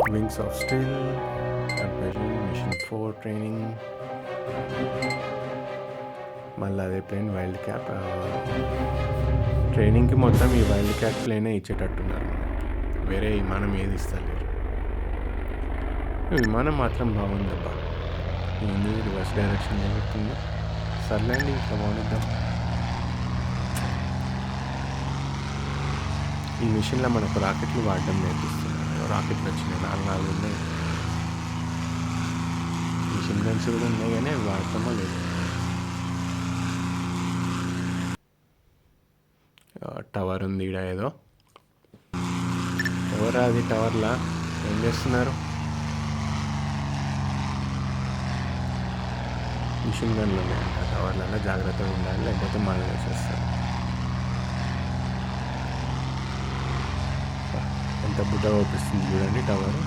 Wings of steel, mission 4 training, మళ్ళీ అదే plane wild cap. ట్రైనింగ్కి మొత్తం ఈ వైల్డ్ క్యాట్ ప్లేనే ఇచ్చేటట్టున్నారు, వేరే విమానం ఏది ఇస్తలేరు. విమానం మాత్రం బాగుందబ్బా. ఏంది రివర్స్ డైరెక్షన్ జరుగుతుంది. సర్లేండి, ఇట్లా బాగుండిద్దాం. ఈ మిషన్లో మనకు రాకెట్లు వాడడం నేర్పిస్తున్నారు. రాకెట్లు వచ్చినాయి, 4 ఉన్నాయి. మిషన్ గన్స్ కూడా ఉన్నాయి, కానీ అవి వాడతామో లేదు. టవర్ ఉంది ఇక్కడ ఏదో. ఎవరా అది టవర్లా? ఏం చేస్తున్నారు? మిషన్ గన్లు ఉన్నాయంట టవర్లలో, జాగ్రత్తగా ఉండాలి, లేకపోతే మనం వేసేస్తారు. ఎంత బుడ్డగా చూపిస్తుంది చూడండి టవర్.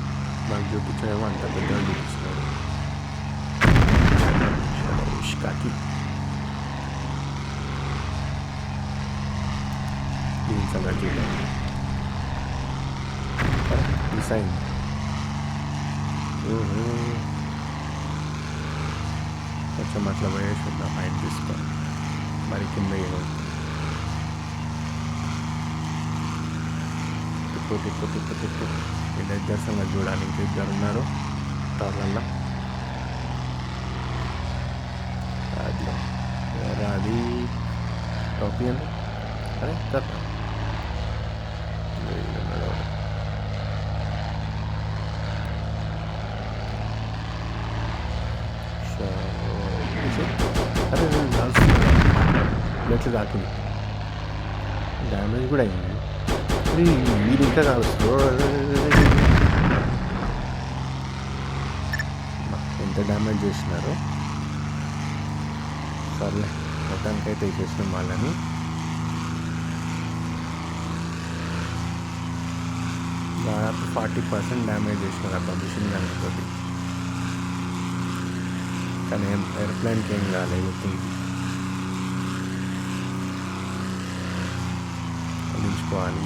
మాకు చూపించడేమో అంత పెద్దగా చూపిస్తున్నాడు. ఇష్కాకి దీని సంగతి చూడండి. మిస్ అయింది. కొంచెం అట్లా పోయేసి ఉందా హైట్ తీసుకొని, మరి కింద ఏమవుతుంది. తిప్పు వీళ్ళ ఇద్దరు సంగతి చూడాలి. ఇంకిద్దరు ఉన్నారు టవర్లల్లో. అది టోపీ అండి. అరే కదా అరే బ్లెట్లు తాకింది, డ్యామేజ్ కూడా అయింది. వీడు ఇంకా కావచ్చు. ఎంత డ్యామేజ్ చేసినారు. సర్లే, మొత్తానికైతే చేసిన వాళ్ళని. దాదాపు 40% డ్యామేజ్ చేసినారు ఆ మిషన్ గన్లతోటి. కానీ ఎయిర్ప్లేన్కి ఏం కాలేదు. నిలిచిపోవాలి.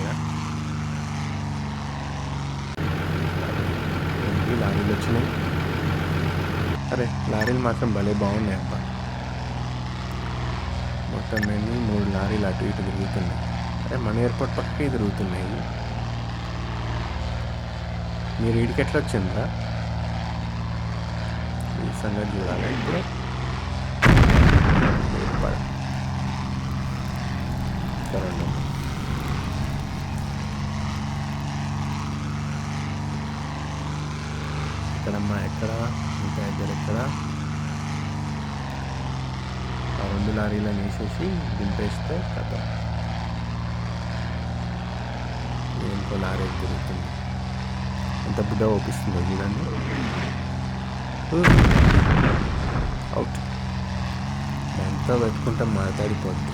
లారీలు వచ్చినాయి. అరే లారీలు మాత్రం భలే బాగున్నాయి అబ్బా. మొత్తం నేను 3 లారీలు అటు ఇటు తిరుగుతున్నాయి. అరే మన ఎయిర్పోర్ట్ పక్కకే తిరుగుతున్నాయి. మీరు వీడికి ఎట్లా వచ్చిందా ఈ సంగతి చూడాలి. ఇప్పుడు ఇక్కడమ్మా, ఎక్కడ ఇంకా ఇద్దరు ఎక్కడ? ఆ 2 లారీలను వేసేసి దింపేస్తే కథ. ఇంకో లారీ తిరుగుతుంది. ఎంత బుడ్డ ఓపిస్తుందో చూడండి. అవుట్. దాంతో పెట్టుకుంటే మాట్లాడిపోద్ది.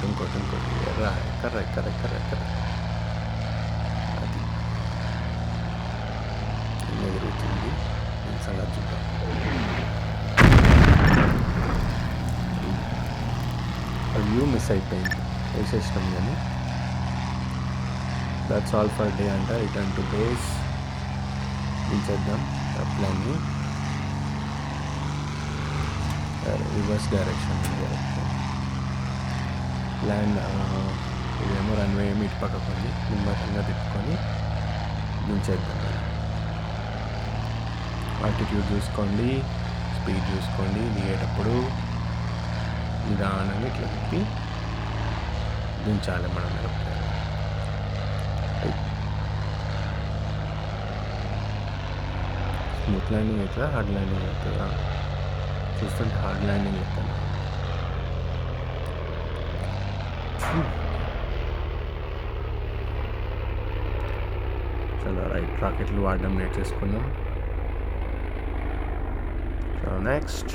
ఇంకోటి ఎర్ర ఎక్కర అది ఎదురుతుంది. సంగతి చూద్దాం. వ్యూ మిస్ అయిపోయింది, వేసేసినాం. కానీ దట్స్ ఆల్ ఫర్ డే అంట. Return to base. దించేద్దాం ప్లాన్ని. Reverse direction land. ఇదేమో రన్వే ఏమి ఇటు పక్కకొని నిమ్మకంగా తిప్పుకొని దించేద్దాం. ఆల్టిట్యూడ్ చూసుకోండి, స్పీడ్ చూసుకోండి. దిగేటప్పుడు నిదానంగా ఇట్లా తిప్పి దించాలి మనం. స్మూత్ ల్యాండింగ్ అవుతుందా, హార్డ్ ల్యాండింగ్ అవుతుందా? చూస్తుంటే హార్డ్ ల్యాండింగ్ అవుతుంది. చలో రైట్, రాకెట్లు వాడడం నేర్చేసుకున్నాం. So next